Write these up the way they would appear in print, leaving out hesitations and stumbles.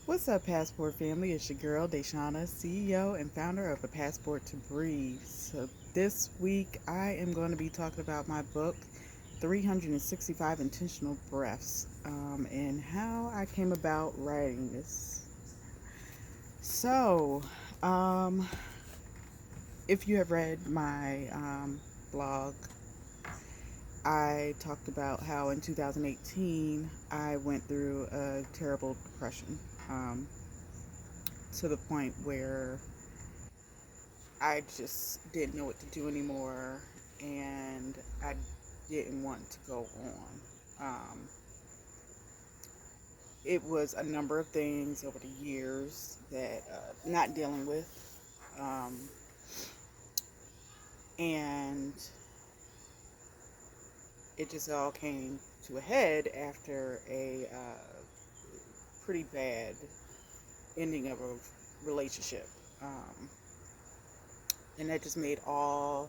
What's up, Passport family? It's your girl, Deshauna, CEO and founder of A Passport to Breathe. So, this week I am going to be talking about my book, 365 Intentional Breaths, and how I came about writing this. So, um, if you have read my blog, I talked about how in 2018 I went through a terrible depression um, to the point where I just didn't know what to do anymore, and I didn't want to go on. It was a number of things over the years that not dealing with, um, and it just all came to a head after a pretty bad ending of a relationship, um, and that just made all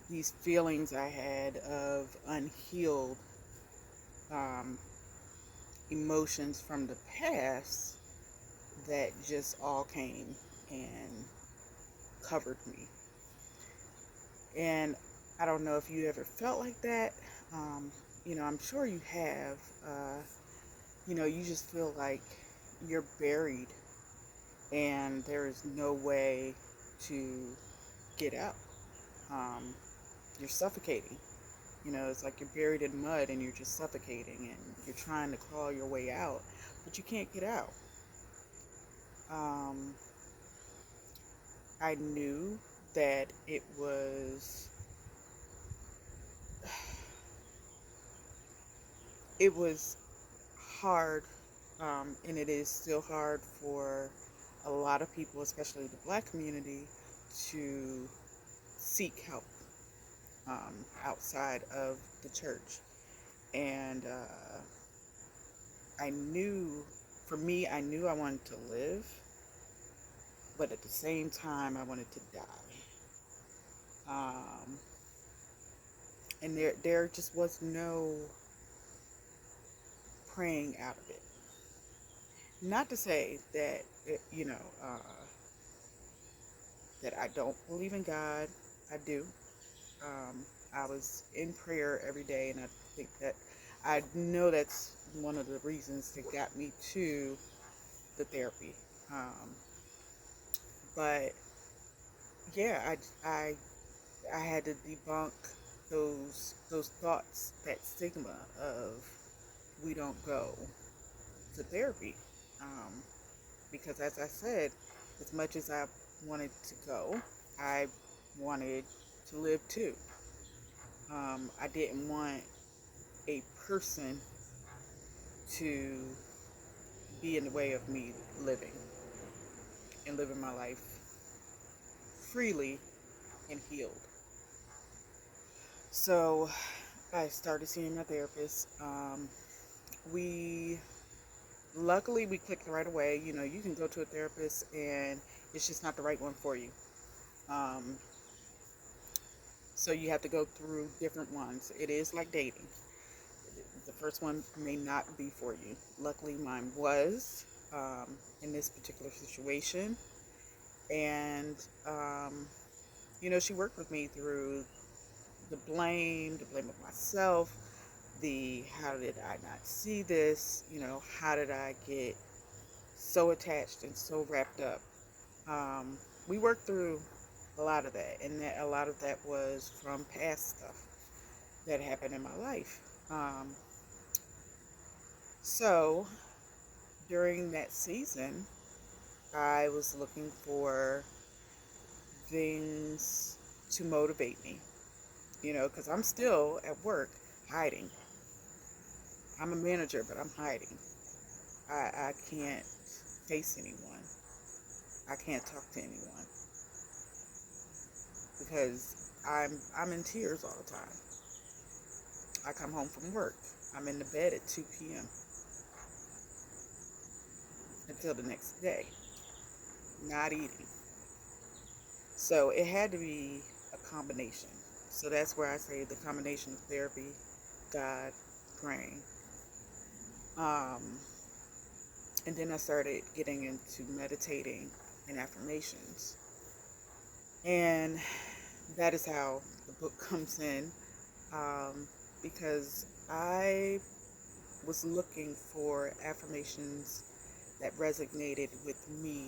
these feelings I had of unhealed um, emotions from the past that just all came and covered me. And I don't know if you ever felt like that. Um, I'm sure you have. You just feel like you're buried and there is no way to get out. Um, you're suffocating. It's like you're buried in mud and you're just suffocating and you're trying to claw your way out, but you can't get out. Um, I knew that it was hard, and it is still hard for a lot of people, especially the Black community, to seek help outside of the church. And I knew, for me, I knew I wanted to live, but at the same time, I wanted to die. Um, and there just was no praying out of it. Not to say that that I don't believe in God. I do. I was in prayer every day, and I think that I know that's one of the reasons that got me to the therapy. But yeah, I had to debunk those thoughts, that stigma of we don't go to therapy, um, because as I said, as much as I wanted to go, I wanted to live too. I didn't want a person to be in the way of me living and living my life freely and healed. So I started seeing my therapist. We Luckily we clicked right away. You can go to a therapist and it's just not the right one for you. Um, so you have to go through different ones. It is like dating. The first one may not be for you. Luckily mine was, in this particular situation. And she worked with me through the blame of myself, the how did I not see this, how did I get so attached and so wrapped up. We worked through a lot of that, and a lot of that was from past stuff that happened in my life. So during that season, I was looking for things to motivate me, because I'm still at work hiding. I'm a manager, but I'm hiding. I can't face anyone. I can't talk to anyone because I'm in tears all the time. I come home from work. I'm in the bed at 2 p.m. until the next day, not eating. So it had to be a combination. So that's where I say the combination of therapy, God, praying. Um, And then I started getting into meditating and affirmations. And that is how the book comes in, um, because I was looking for affirmations that resonated with me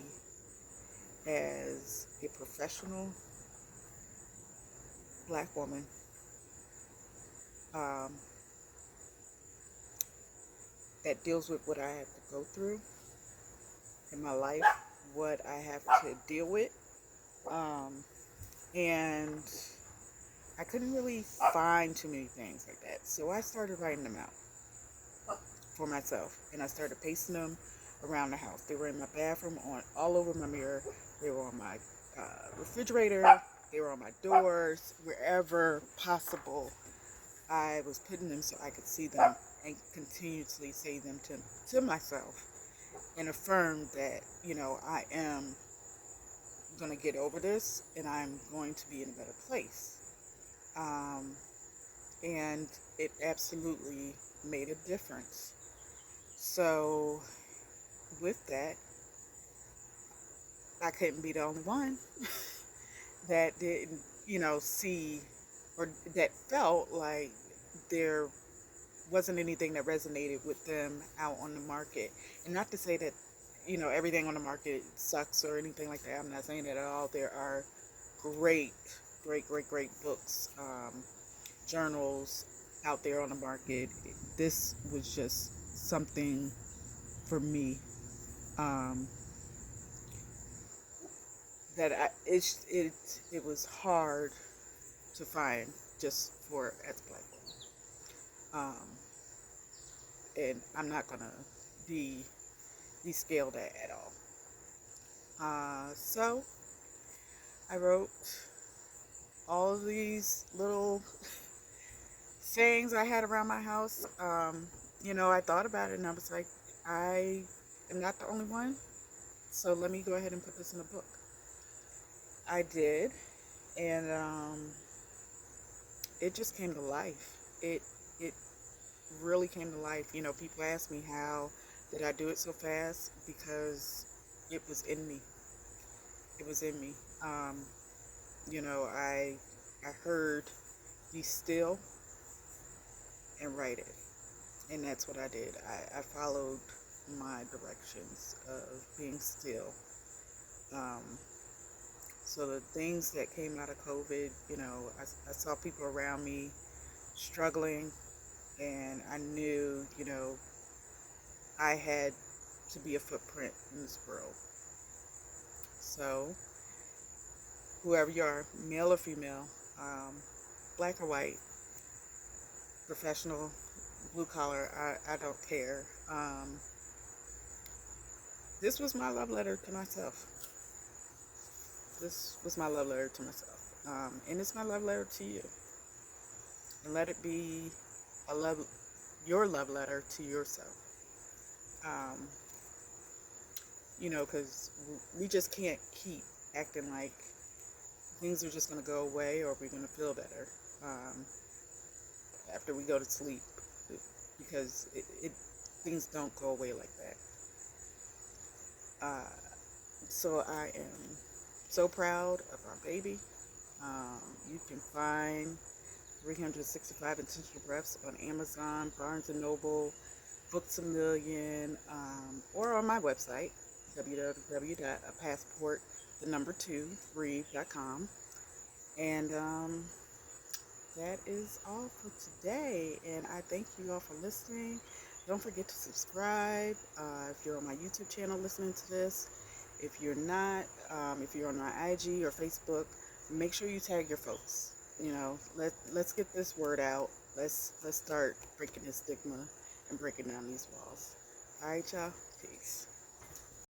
as a professional Black woman, um, that deals with what I have to go through in my life, what I have to deal with. Um, and I couldn't really find too many things like that. So I started writing them out for myself, and I started pasting them around the house. They were in my bathroom, on all over my mirror. They were on my refrigerator. They were on my doors, wherever possible. I was putting them so I could see them and continuously say them to myself and affirm that, I am going to get over this and I'm going to be in a better place. And it absolutely made a difference. So with that, I couldn't be the only one that didn't, see, or that felt like there wasn't anything that resonated with them out on the market. And not to say that, everything on the market sucks or anything like that. I'm not saying that at all. There are great, great, great, great books, journals out there on the market. This was just something for me, that it was hard to find just for as Black women. And I'm not gonna be scaled at all. So I wrote all of these little sayings I had around my house. I thought about it and I was like, I am not the only one. So let me go ahead and put this in a book. I did, and it just came to life. It really came to life. People ask me how did I do it so fast, because it was in me. It was in me. I heard be still and write it, and that's what I did. I followed my directions of being still. So the things that came out of COVID, I saw people around me struggling, and I knew, I had to be a footprint in this world. So whoever you are, male or female, Black or white, professional, blue collar, I don't care. This was my love letter to myself. This was my love letter to myself. And it's my love letter to you. And let it be your love letter to yourself. Because we just can't keep acting like things are just going to go away or we're going to feel better after we go to sleep, because things don't go away like that. So I am so proud of our baby. You can find 365 Intentional Breaths on Amazon, Barnes & Noble, Books A Million, or on my website, www.passport23.com. And that is all for today. And I thank you all for listening. Don't forget to subscribe if you're on my YouTube channel listening to this. If you're not, if you're on my IG or Facebook, make sure you tag your folks. Let's get this word out. Let's start breaking this stigma and breaking down these walls. All right, y'all. Peace.